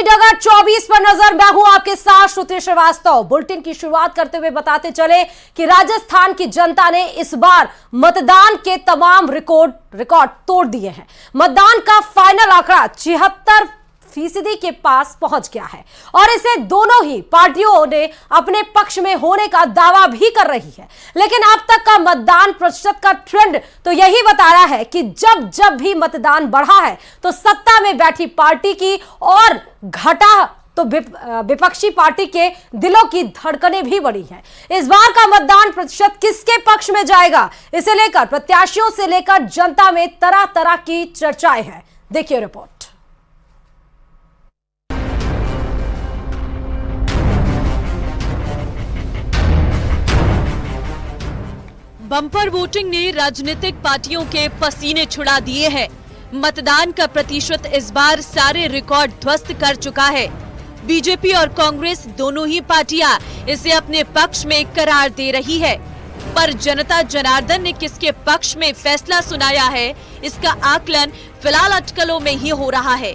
डगर 24 पर नजर। मैं हूं आपके साथ श्रुति श्रीवास्तव। बुलेटिन की शुरुआत करते हुए बताते चले कि राजस्थान की जनता ने इस बार मतदान के तमाम रिकॉर्ड तोड़ दिए हैं। मतदान का फाइनल आंकड़ा 76% के पास पहुंच गया है और इसे दोनों ही पार्टियों ने अपने पक्ष में होने का दावा भी कर रही है। लेकिन अब तक का मतदान प्रतिशत का ट्रेंड तो यही बता रहा है कि जब भी मतदान बढ़ा है तो सत्ता में बैठी पार्टी की और घटा तो विपक्षी पार्टी के दिलों की धड़कनें भी बढ़ी हैं। इस बार का मतदान प्रतिशत किसके पक्ष में जाएगा, इसे लेकर प्रत्याशियों से लेकर जनता में तरह तरह की चर्चाएं हैं। देखिए रिपोर्ट। बम्पर वोटिंग ने राजनीतिक पार्टियों के पसीने छुड़ा दिए हैं। मतदान का प्रतिशत इस बार सारे रिकॉर्ड ध्वस्त कर चुका है। बीजेपी और कांग्रेस दोनों ही पार्टियां इसे अपने पक्ष में करार दे रही है, पर जनता जनार्दन ने किसके पक्ष में फैसला सुनाया है, इसका आकलन फिलहाल अटकलों में ही हो रहा है।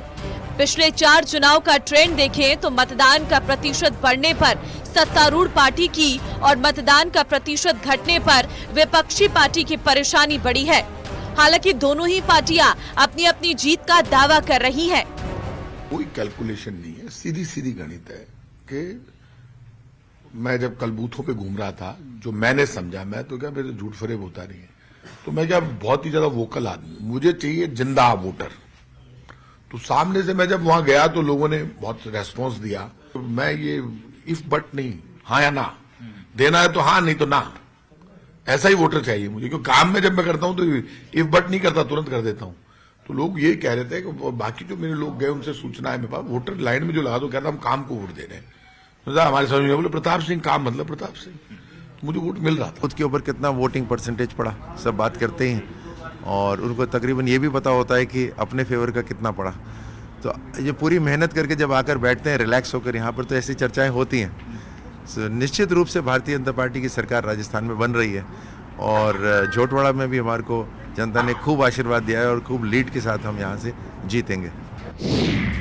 पिछले 4 चुनाव का ट्रेंड देखें तो मतदान का प्रतिशत बढ़ने पर सत्तारूढ़ पार्टी की और मतदान का प्रतिशत घटने पर विपक्षी पार्टी की परेशानी बढ़ी है। हालांकि दोनों ही पार्टियां अपनी अपनी जीत का दावा कर रही हैं। कोई कैलकुलेशन नहीं है, सीधी सीधी गणित है कि मैं जब कल बूथों पे घूम रहा था, जो मैंने समझा, मैं तो क्या मेरे झूठ फरेब होता नहीं है, तो मैं क्या बहुत ही ज्यादा वोकल आदमी, मुझे चाहिए जिंदा वोटर। तो सामने से मैं जब वहां गया तो लोगों ने बहुत रेस्पॉन्स दिया। तो मैं ये इफ बट नहीं, हाँ या ना देना है तो हाँ, नहीं तो ना, ऐसा ही वोटर चाहिए मुझे। क्योंकि काम में जब मैं करता हूं तो इफ बट नहीं करता, तुरंत कर देता हूं। तो लोग ये कह रहे थे कि बाकी जो मेरे लोग गए उनसे सूचना है मेरे पास, वोटर लाइन में जो लगा दो, कहता हम काम को वोट दे रहे हैं। तो हमारे समझ में बोले प्रताप सिंह, काम मतलब प्रताप सिंह, तो मुझे वोट मिल रहा था। खुद के ऊपर कितना वोटिंग परसेंटेज पड़ा सब बात करते हैं और उनको तकरीबन ये भी पता होता है कि अपने फेवर का कितना पड़ा। तो ये पूरी मेहनत करके जब आकर बैठते हैं रिलैक्स होकर यहाँ पर, तो ऐसी चर्चाएं होती हैं। निश्चित रूप से भारतीय जनता पार्टी की सरकार राजस्थान में बन रही है और झोटवाड़ा में भी हमारे को जनता ने खूब आशीर्वाद दिया है और खूब लीड के साथ हम यहाँ से जीतेंगे।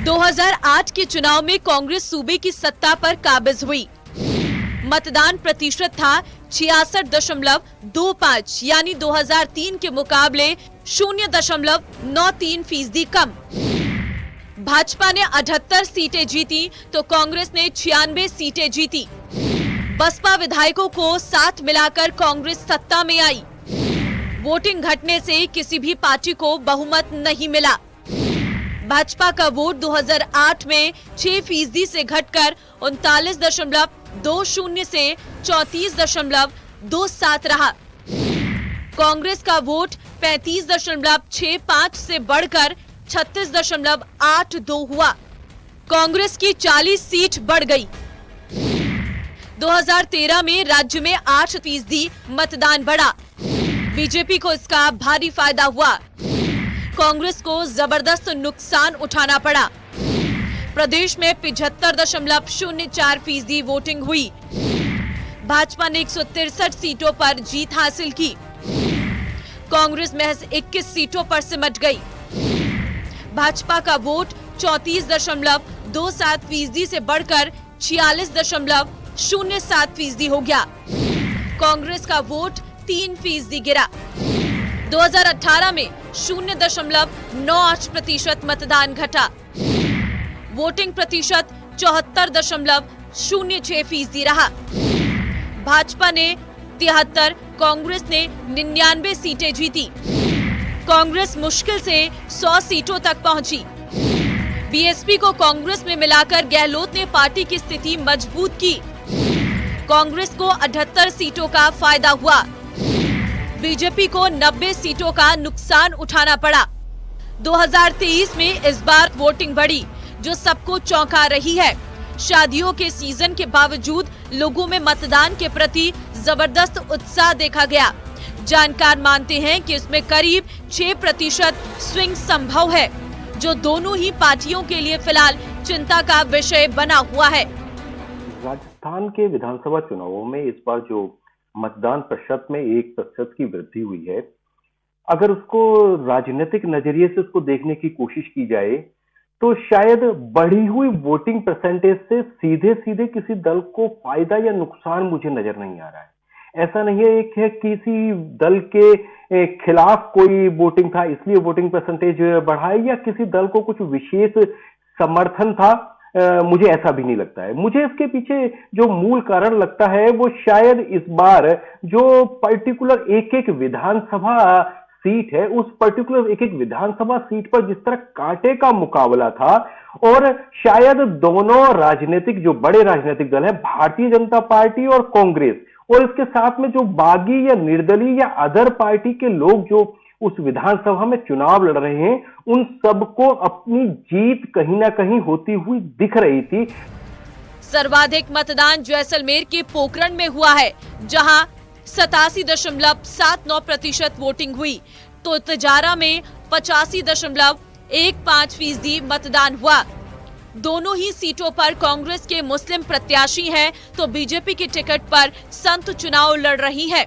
2008 के चुनाव में कांग्रेस सूबे की सत्ता पर काबिज हुई। मतदान प्रतिशत था 66.25, यानी 2003 के मुकाबले 0.93% कम। भाजपा ने 78 सीटें जीती तो कांग्रेस ने 96 सीटें जीती। बसपा विधायकों को साथ मिलाकर कांग्रेस सत्ता में आई। वोटिंग घटने से किसी भी पार्टी को बहुमत नहीं मिला। भाजपा का वोट 2008 में 6% से घटकर 39.20 से 34.27 रहा। कांग्रेस का वोट 35.65 से बढ़कर 36.82 हुआ। कांग्रेस की 40 सीट बढ़ गई। 2013 में राज्य में 8% मतदान बढ़ा। बीजेपी को इसका भारी फायदा हुआ। कांग्रेस को जबरदस्त नुकसान उठाना पड़ा। प्रदेश में 75.04% वोटिंग हुई। भाजपा ने 163 सीटों पर जीत हासिल की। कांग्रेस महज 21 सीटों पर सिमट गई। भाजपा का वोट 34.27% से बढ़कर 46.07% हो गया। कांग्रेस का वोट 3% गिरा। 2018 में 0.98% मतदान घटा। वोटिंग प्रतिशत 74.06% रहा। भाजपा ने 73, कांग्रेस ने 99 सीटें जीती। कांग्रेस मुश्किल से 100 सीटों तक पहुंची। बीएसपी को कांग्रेस में मिलाकर गहलोत ने पार्टी की स्थिति मजबूत की। कांग्रेस को 78 सीटों का फायदा हुआ। बीजेपी को 90 सीटों का नुकसान उठाना पड़ा। 2023 में इस बार वोटिंग बढ़ी, जो सबको चौंका रही है। शादियों के सीजन के बावजूद लोगों में मतदान के प्रति जबरदस्त उत्साह देखा गया। जानकार मानते हैं कि इसमें करीब 6% स्विंग संभव है, जो दोनों ही पार्टियों के लिए फिलहाल चिंता का विषय बना हुआ है। राजस्थान के विधानसभा चुनावों में इस बार जो मतदान प्रतिशत में 1% की वृद्धि हुई है, अगर उसको राजनीतिक नजरिए से उसको देखने की कोशिश की जाए तो शायद बढ़ी हुई वोटिंग परसेंटेज से सीधे सीधे किसी दल को फायदा या नुकसान मुझे नजर नहीं आ रहा है। ऐसा नहीं है कि किसी दल के खिलाफ कोई वोटिंग था इसलिए वोटिंग परसेंटेज बढ़ा है, या किसी दल को कुछ विशेष समर्थन था, मुझे ऐसा भी नहीं लगता है। मुझे इसके पीछे जो मूल कारण लगता है वो शायद इस बार जो पर्टिकुलर एक एक विधानसभा सीट है, उस पर्टिकुलर एक एक विधानसभा सीट पर जिस तरह कांटे का मुकाबला था, और शायद दोनों राजनीतिक जो बड़े राजनीतिक दल है, भारतीय जनता पार्टी और कांग्रेस, और इसके साथ में जो बागी या निर्दलीय या अदर पार्टी के लोग जो उस विधानसभा में चुनाव लड़ रहे हैं, उन सबको अपनी जीत कहीं ना कहीं होती हुई दिख रही थी। सर्वाधिक मतदान जैसलमेर के पोखरण में हुआ है, जहां 87.79% वोटिंग हुई, तो तिजारा में 85.15% मतदान हुआ। दोनों ही सीटों पर कांग्रेस के मुस्लिम प्रत्याशी हैं, तो बीजेपी के टिकट पर संत चुनाव लड़ रही है।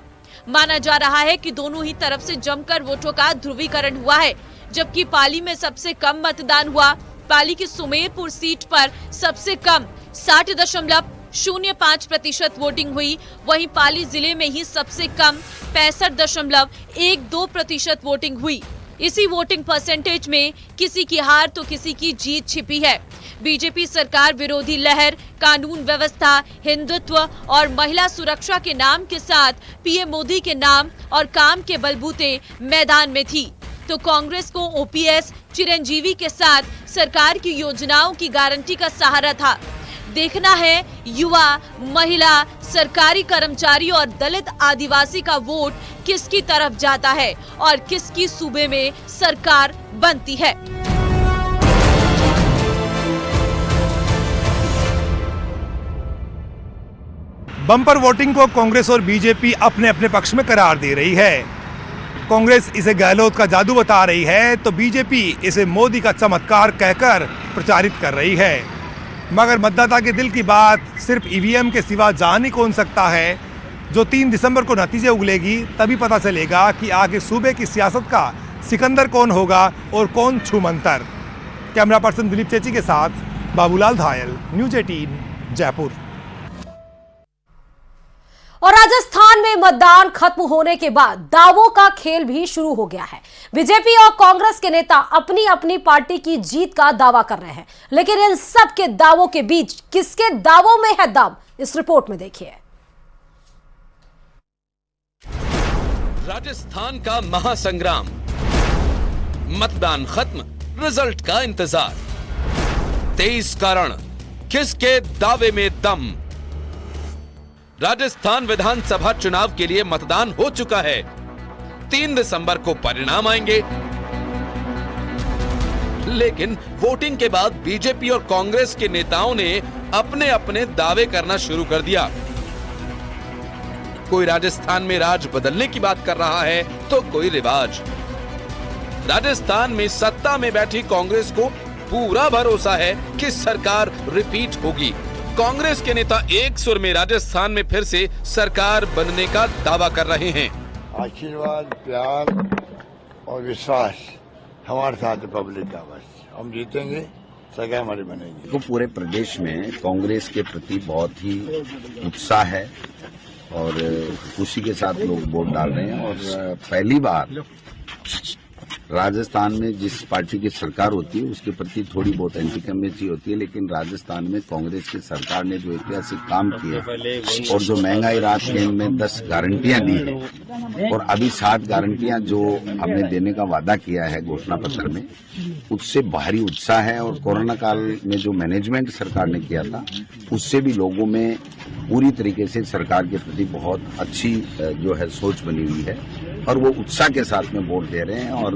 माना जा रहा है कि दोनों ही तरफ से जमकर वोटों का ध्रुवीकरण हुआ है, जबकि पाली में सबसे कम मतदान हुआ। पाली की सुमेरपुर सीट पर सबसे कम 60.05% वोटिंग हुई, वहीं पाली जिले में ही सबसे कम 65.12% वोटिंग हुई। इसी वोटिंग परसेंटेज में किसी की हार तो किसी की जीत छिपी है। बीजेपी सरकार विरोधी लहर, कानून व्यवस्था, हिंदुत्व और महिला सुरक्षा के नाम के साथ पीएम मोदी के नाम और काम के बलबूते मैदान में थी, तो कांग्रेस को ओपीएस, चिरंजीवी के साथ सरकार की योजनाओं की गारंटी का सहारा था। देखना है युवा, महिला, सरकारी कर्मचारी और दलित आदिवासी का वोट किसकी तरफ जाता है और किसकी सूबे में सरकार बनती है। बम्पर वोटिंग को कांग्रेस और बीजेपी अपने अपने पक्ष में करार दे रही है। कांग्रेस इसे गहलोत का जादू बता रही है, तो बीजेपी इसे मोदी का चमत्कार कहकर प्रचारित कर रही है। मगर मतदाता के दिल की बात सिर्फ ईवीएम के सिवा जान ही कौन सकता है। जो 3 दिसंबर को नतीजे उगलेगी तभी पता चलेगा कि आगे सूबे की सियासत का सिकंदर कौन होगा और कौन छूमंतर। कैमरा पर्सन दिलीप चेची के साथ बाबूलाल धायल, न्यूज़ 18 जयपुर। और राजस्थान में मतदान खत्म होने के बाद दावों का खेल भी शुरू हो गया है। बीजेपी और कांग्रेस के नेता अपनी अपनी पार्टी की जीत का दावा कर रहे हैं, लेकिन इन सब के दावों के बीच किसके दावों में है दम, इस रिपोर्ट में देखिए। राजस्थान का महासंग्राम, मतदान खत्म, रिजल्ट का इंतजार, 23 कारण, किसके दावे में दम। राजस्थान विधानसभा चुनाव के लिए मतदान हो चुका है। 3 दिसंबर को परिणाम आएंगे, लेकिन वोटिंग के बाद बीजेपी और कांग्रेस के नेताओं ने अपने अपने दावे करना शुरू कर दिया। कोई राजस्थान में राज बदलने की बात कर रहा है, तो कोई रिवाज। राजस्थान में सत्ता में बैठी कांग्रेस को पूरा भरोसा है कि सरकार रिपीट होगी। कांग्रेस के नेता एक सुर में राजस्थान में फिर से सरकार बनने का दावा कर रहे हैं। आशीर्वाद, प्यार और विश्वास हमारे साथ पब्लिक का, बस हम जीतेंगे, सरकार हमारी बनेगी। तो पूरे प्रदेश में कांग्रेस के प्रति बहुत ही उत्साह है और खुशी के साथ लोग वोट डाल रहे हैं। और पहली बार राजस्थान में जिस पार्टी की सरकार होती है उसके प्रति थोड़ी बहुत एंटीकमेसी होती है, लेकिन राजस्थान में कांग्रेस की सरकार ने जो ऐतिहासिक काम किए और जो महंगाई राहत केंद्र में 10 गारंटियां दी है और अभी 7 गारंटियां जो हमने देने का वादा किया है घोषणा पत्र में, उससे भारी उत्साह है। और कोरोना काल में जो मैनेजमेंट सरकार ने किया था उससे भी लोगों में पूरी तरीके से सरकार के प्रति बहुत अच्छी जो है सोच बनी हुई है और वो उत्साह के साथ में वोट दे रहे हैं और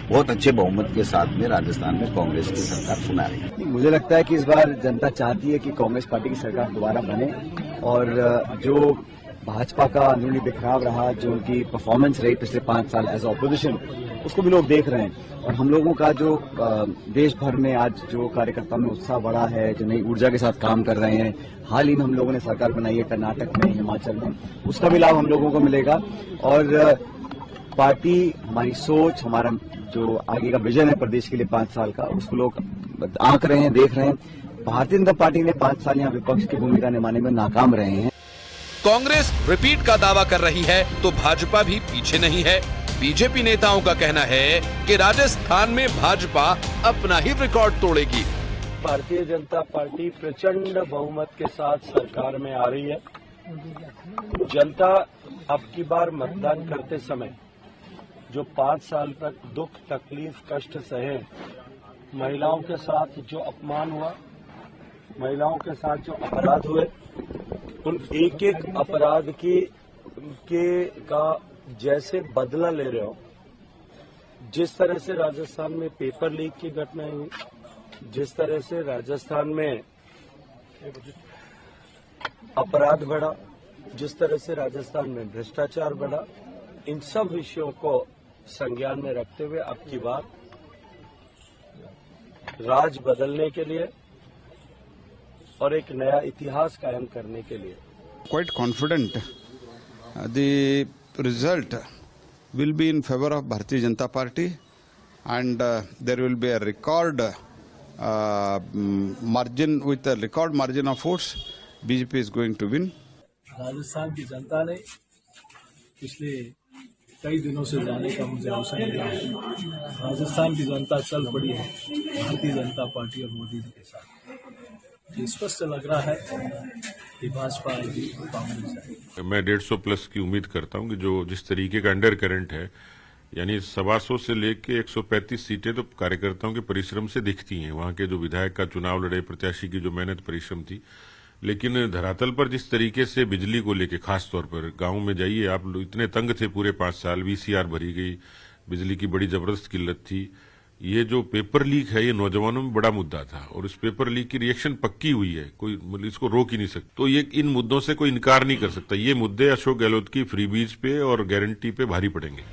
बहुत अच्छे बहुमत के साथ में राजस्थान में कांग्रेस की सरकार बना रही है। मुझे लगता है कि इस बार जनता चाहती है कि कांग्रेस पार्टी की सरकार दोबारा बने और जो भाजपा का अंदरूनी बिखराव रहा, जो उनकी परफॉर्मेंस रही पिछले 5 साल एज ऑपोजिशन, उसको भी लोग देख रहे हैं। और हम लोगों का जो देश भर में आज जो कार्यकर्ताओं में उत्साह बढ़ा है, जो नई ऊर्जा के साथ काम कर रहे हैं, हाल ही में हम लोगों ने सरकार बनाई है कर्नाटक में, हिमाचल में, उसका भी लाभ हम लोगों को मिलेगा। और पार्टी, हमारी सोच, हमारा जो आगे का विजन है प्रदेश के लिए 5 साल का, उसको लोग आंक रहे हैं, देख रहे हैं। भारतीय जनता पार्टी ने 5 साल यहाँ विपक्ष की भूमिका निभाने में नाकाम रहे हैं। कांग्रेस रिपीट का दावा कर रही है तो भाजपा भी पीछे नहीं है। बीजेपी नेताओं का कहना है कि राजस्थान में भाजपा अपना ही रिकॉर्ड तोड़ेगी। भारतीय जनता पार्टी प्रचंड बहुमत के साथ सरकार में आ रही है। जनता अब की बार मतदान करते समय जो 5 साल तक दुख, तकलीफ, कष्ट सहे, महिलाओं के साथ जो अपमान हुआ, महिलाओं के साथ जो अपराध हुए, उन एक एक अपराध का जैसे बदला ले रहे हो। जिस तरह से राजस्थान में पेपर लीक की घटनाएं हुई, जिस तरह से राजस्थान में अपराध बढ़ा, जिस तरह से राजस्थान में भ्रष्टाचार बढ़ा, इन सब विषयों को संज्ञान में रखते हुए अब की बार राज बदलने के लिए और एक नया इतिहास कायम करने के लिए quite confident the result will be in favor of Bharatiya Janata Party and there will be a record margin, with a record margin of votes BJP is going to win. Rajasthan की जनता ने पिछले कई दिनों से जाने का मुझे अवसर मिला है। राजस्थान की जनता चल पड़ी है भारतीय जनता पार्टी और मोदी जी के साथ। ये स्पष्ट लग रहा है कि भाजपा आएगी, कांग्रेस आएगी। मैं 150 प्लस की उम्मीद करता हूं कि जो जिस तरीके का अंडर करंट है, यानी 125 से लेके 135 सीटें तो कार्यकर्ताओं के परिश्रम से दिखती हैं। वहां के जो विधायक का चुनाव लड़े प्रत्याशी की जो मेहनत परिश्रम थी, लेकिन धरातल पर जिस तरीके से बिजली को लेके, खास तौर पर गांव में जाइए आप, लोग इतने तंग थे पूरे 5 साल, VCR भरी गई, बिजली की बड़ी जबरदस्त किल्लत थी। ये जो पेपर लीक है ये नौजवानों में बड़ा मुद्दा था और इस पेपर लीक की रिएक्शन पक्की हुई है, कोई मतलब इसको रोक ही नहीं सकता। तो ये इन मुद्दों से कोई इनकार नहीं कर सकता। ये मुद्दे अशोक गहलोत की फ्रीबीज पे और गारंटी पे भारी पड़ेंगे।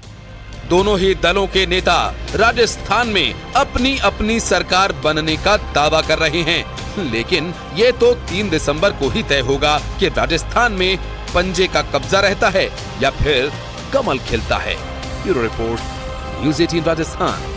दोनों ही दलों के नेता राजस्थान में अपनी अपनी सरकार बनने का दावा कर रहे हैं, लेकिन ये तो 3 दिसंबर को ही तय होगा कि राजस्थान में पंजे का कब्जा रहता है या फिर कमल खिलता है। Bureau report, news 18 Rajasthan.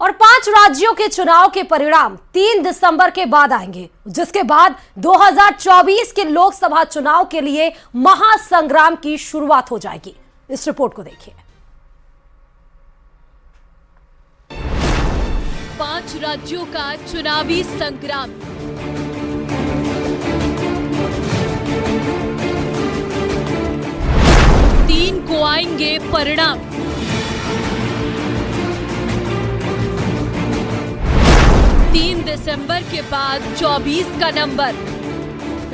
और 5 राज्यों के चुनाव के परिणाम 3 दिसंबर के बाद आएंगे, जिसके बाद 2024 के लोकसभा चुनाव के लिए महासंग्राम की शुरुआत हो जाएगी। इस रिपोर्ट को देखिए। 5 राज्यों का चुनावी संग्राम। तीन को आएंगे परिणाम। दिसंबर के बाद 24 का नंबर।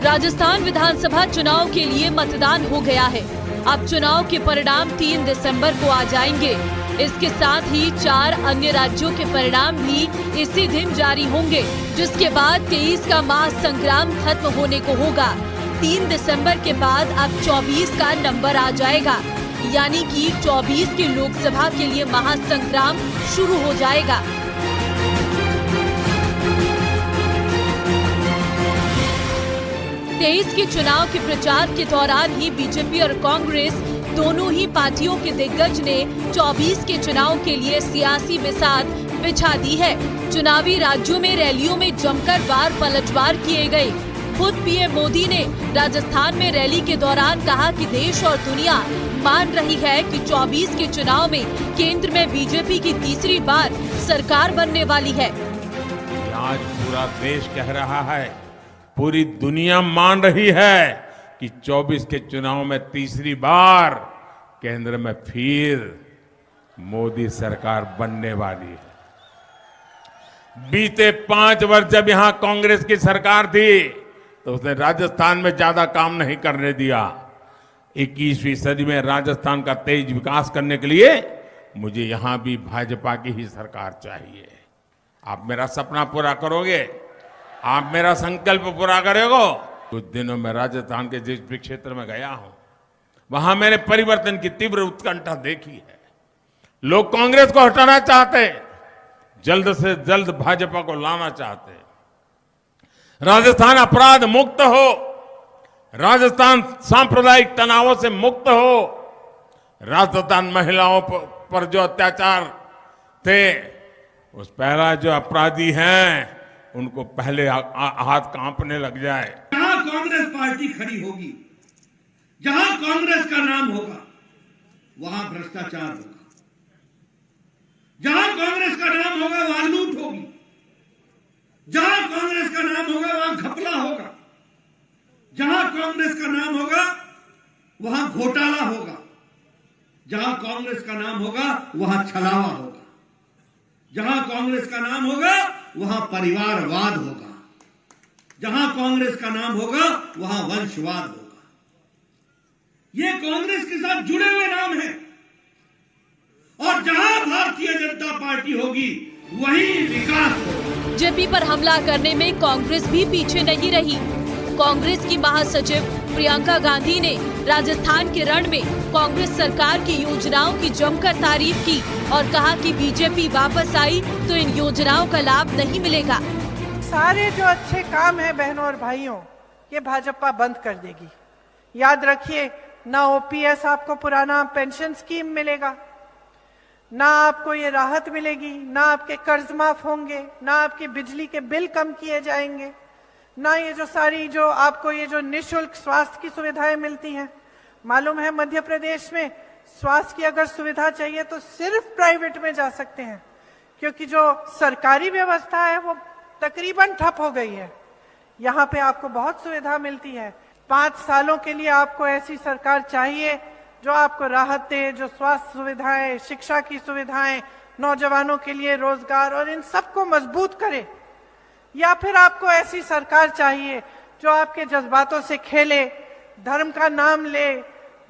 राजस्थान विधानसभा चुनाव के लिए मतदान हो गया है। अब चुनाव के परिणाम 3 दिसंबर को आ जाएंगे। इसके साथ ही 4 अन्य राज्यों के परिणाम भी इसी दिन जारी होंगे, जिसके बाद 23 का महासंग्राम खत्म होने को होगा। 3 दिसंबर के बाद अब 24 का नंबर आ जाएगा, यानी कि 24 की लोकसभा के लिए महासंग्राम शुरू हो जाएगा। 23 के चुनाव के प्रचार के दौरान ही बीजेपी और कांग्रेस दोनों ही पार्टियों के दिग्गज ने 24 के चुनाव के लिए सियासी बिसात बिछा दी है। चुनावी राज्यों में रैलियों में जमकर वार पलटवार किए गए। खुद पीएम मोदी ने राजस्थान में रैली के दौरान कहा कि देश और दुनिया मान रही है कि 24 के चुनाव में केंद्र में बीजेपी की तीसरी बार सरकार बनने वाली है। आज पूरा देश कह रहा है, पूरी दुनिया मान रही है कि 24 के चुनाव में तीसरी बार केंद्र में फिर मोदी सरकार बनने वाली है। बीते 5 वर्ष जब यहां कांग्रेस की सरकार थी तो उसने राजस्थान में ज्यादा काम नहीं करने दिया। 21वीं सदी में राजस्थान का तेज विकास करने के लिए मुझे यहां भी भाजपा की ही सरकार चाहिए। आप मेरा सपना पूरा करोगे, आप मेरा संकल्प पूरा करोगे। कुछ दिनों में राजस्थान के जिस भी क्षेत्र में गया हूं, वहां मैंने परिवर्तन की तीव्र उत्कंठा देखी है। लोग कांग्रेस को हटाना चाहते, जल्द से जल्द भाजपा को लाना चाहते। राजस्थान अपराध मुक्त हो, राजस्थान सांप्रदायिक तनावों से मुक्त हो, राजस्थान महिलाओं पर जो अत्याचार थे, उस पहला जो अपराधी हैं उनको पहले हाथ कांपने लग जाए। जहां कांग्रेस पार्टी खड़ी होगी, जहां कांग्रेस का नाम होगा, वहां भ्रष्टाचार होगा। जहां कांग्रेस का नाम होगा वहां लूट होगी। जहां कांग्रेस का नाम होगा वहां घपला होगा। जहां कांग्रेस का नाम होगा वहां घोटाला होगा। जहां कांग्रेस का नाम होगा वहां छलावा होगा। जहां कांग्रेस का नाम होगा वहां परिवारवाद होगा। जहां कांग्रेस का नाम होगा वहां वंशवाद होगा। ये कांग्रेस के साथ जुड़े हुए नाम हैं। और जहां भारतीय जनता पार्टी होगी वहीं विकास होगा। जेपी पर हमला करने में कांग्रेस भी पीछे नहीं रही। कांग्रेस की महासचिव प्रियंका गांधी ने राजस्थान के रण में कांग्रेस सरकार की योजनाओं की जमकर तारीफ की और कहा कि बीजेपी वापस आई तो इन योजनाओं का लाभ नहीं मिलेगा। सारे जो अच्छे काम है बहनों और भाइयों, ये भाजपा बंद कर देगी। याद रखिए, ना ओपीएस आपको पुराना पेंशन स्कीम मिलेगा, ना आपको ये राहत मिलेगी, ना आपके कर्ज माफ होंगे, ना आपकी बिजली के बिल कम किए जाएंगे, ना ये जो सारी जो आपको ये जो निःशुल्क स्वास्थ्य की सुविधाएं मिलती हैं। मालूम है मध्य प्रदेश में स्वास्थ्य की अगर सुविधा चाहिए तो सिर्फ प्राइवेट में जा सकते हैं, क्योंकि जो सरकारी व्यवस्था है वो तकरीबन ठप हो गई है। यहाँ पे आपको बहुत सुविधा मिलती है। 5 सालों के लिए आपको ऐसी सरकार चाहिए जो आपको राहत दे, जो स्वास्थ्य सुविधाएं, शिक्षा की सुविधाएं, नौजवानों के लिए रोजगार और इन सबको मजबूत करे। या फिर आपको ऐसी सरकार चाहिए जो आपके जज्बातों से खेले, धर्म का नाम ले,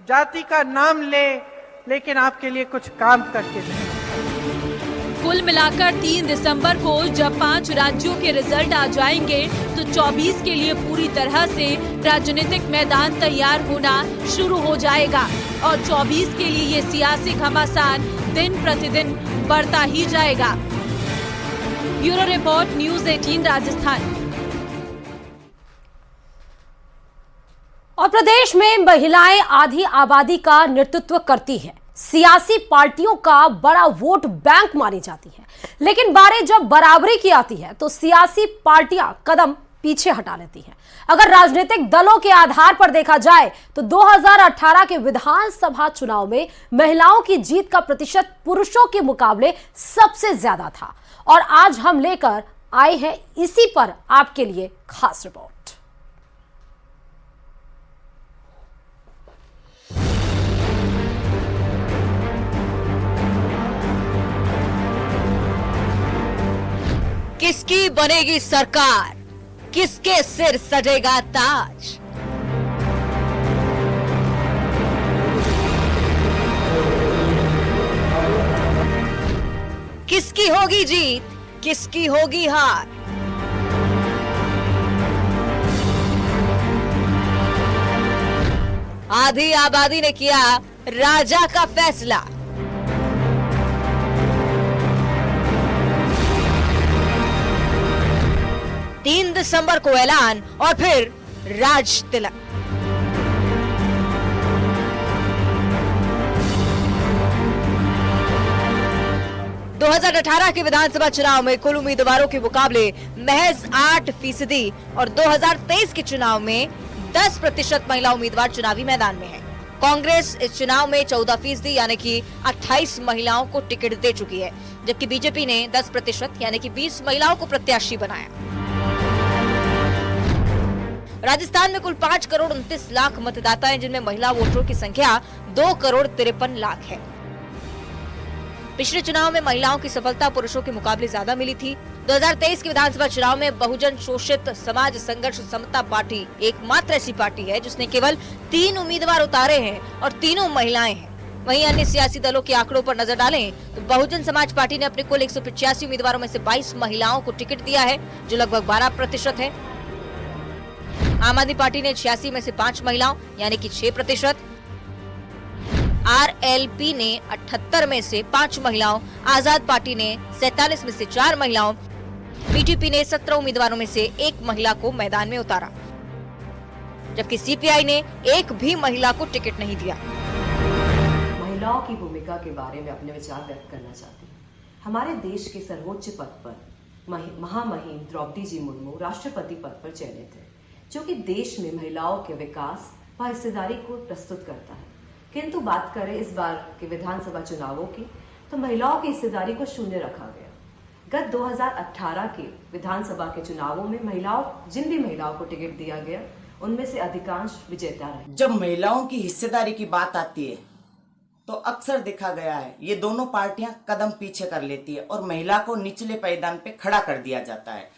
जाति का नाम ले, लेकिन आपके लिए कुछ काम करके दे। कुल मिलाकर 3 दिसंबर को जब 5 राज्यों के रिजल्ट आ जाएंगे तो 24 के लिए पूरी तरह से राजनीतिक मैदान तैयार होना शुरू हो जाएगा और 24 के लिए ये सियासी घमासान दिन प्रतिदिन बढ़ता ही जाएगा। Bureau report, news 18 Rajasthan. और प्रदेश में महिलाएं आधी आबादी का नेतृत्व करती हैं, सियासी पार्टियों का बड़ा वोट बैंक मानी जाती है, लेकिन बारी जब बराबरी की आती है तो सियासी पार्टियां कदम पीछे हटा लेती हैं। अगर राजनीतिक दलों के आधार पर देखा जाए तो 2018 के विधानसभा चुनाव में महिलाओं की जीत का प्रतिशत पुरुषों के मुकाबले सबसे ज्यादा था और आज हम लेकर आए हैं इसी पर आपके लिए खास रिपोर्ट। किसकी बनेगी सरकार, किसके सिर सजेगा ताज। किसकी होगी जीत, किसकी होगी हार। आधी आबादी ने किया राजा का फैसला। तीन दिसंबर को ऐलान और फिर राज तिलक। दो 2018 के विधानसभा चुनाव में कुल उम्मीदवारों के मुकाबले महज 8% और 2023 के चुनाव में 10% महिला उम्मीदवार चुनावी मैदान में है। कांग्रेस इस चुनाव में 14% यानी कि 28 महिलाओं को टिकट दे चुकी है, जबकि बीजेपी ने 10% यानी कि 20 महिलाओं को प्रत्याशी बनाया। राजस्थान में कुल 5 करोड़ 29 लाख मतदाता हैं, जिनमें महिला वोटरों की संख्या 2 करोड़ 53 लाख है। पिछले चुनाव में महिलाओं की सफलता पुरुषों के मुकाबले ज्यादा मिली थी। 2023 के विधानसभा चुनाव में बहुजन शोषित समाज संघर्ष समता पार्टी एकमात्र ऐसी पार्टी है जिसने केवल 3 उम्मीदवार उतारे हैं और तीनों महिलाएं हैं। वहीं अन्य सियासी दलों के आंकड़ों पर नजर डालें तो बहुजन समाज पार्टी ने अपने कुल 185 उम्मीदवारों में से 22 महिलाओं को टिकट दिया है, जो लगभग 12% है। आम आदमी पार्टी ने 86 में से 5 महिलाओं यानी कि 6%, आरएलपी ने 78 में से 5 महिलाओं, आजाद पार्टी ने 47 में से 4 महिलाओं, बीटीपी ने 17 उम्मीदवारों में से 1 महिला को मैदान में उतारा, जबकि सीपीआई ने एक भी महिला को टिकट नहीं दिया। महिलाओं की भूमिका के बारे में अपने विचार व्यक्त करना चाहती हूँ। हमारे देश के सर्वोच्च पद पर महामहिम द्रौपदी जी मुर्मू राष्ट्रपति पद पर चयनित है, जो कि देश में महिलाओं के विकास व हिस्सेदारी को प्रस्तुत करता है। किंतु बात करें इस बार के विधानसभा चुनावों की, तो महिलाओं की हिस्सेदारी को शून्य रखा गया। गत 2018 के विधानसभा के चुनावों में जिन भी महिलाओं को टिकट दिया गया, उनमें से अधिकांश विजेता रहे। जब महिलाओं की हिस्सेदारी की बात आती है तो अक्सर देखा गया है ये दोनों पार्टियां कदम पीछे कर लेती है और महिला को निचले पायदान पे खड़ा कर दिया जाता है।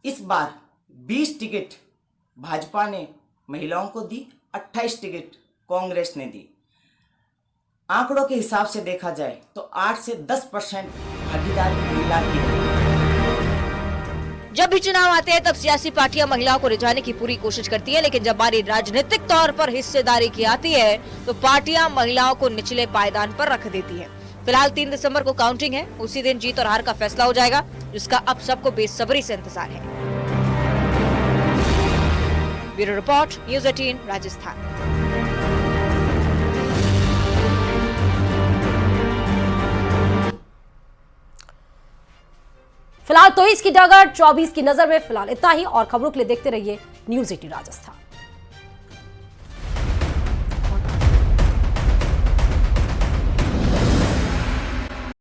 इस बार 20 टिकट भाजपा ने महिलाओं को दी, 28 टिकट कांग्रेस ने दी। आंकड़ों के हिसाब से देखा जाए तो 8 से 10% भागीदारी महिला की है। जब भी चुनाव आते हैं तब सियासी पार्टियां महिलाओं को रिझाने की पूरी कोशिश करती है, लेकिन जब बारी राजनीतिक तौर पर हिस्सेदारी की आती है तो पार्टियां महिलाओं को निचले पायदान पर रख देती हैं। फिलहाल 3 दिसंबर को काउंटिंग है, उसी दिन जीत और हार का फैसला हो जाएगा, जिसका अब सबको बेसब्री से इंतजार है। Bureau report, news 18 Rajasthan. फिलहाल तो इसकी डगर 24 की नजर में फिलहाल इतना ही, और खबरों के लिए देखते रहिए न्यूज़ 18 राजस्थान।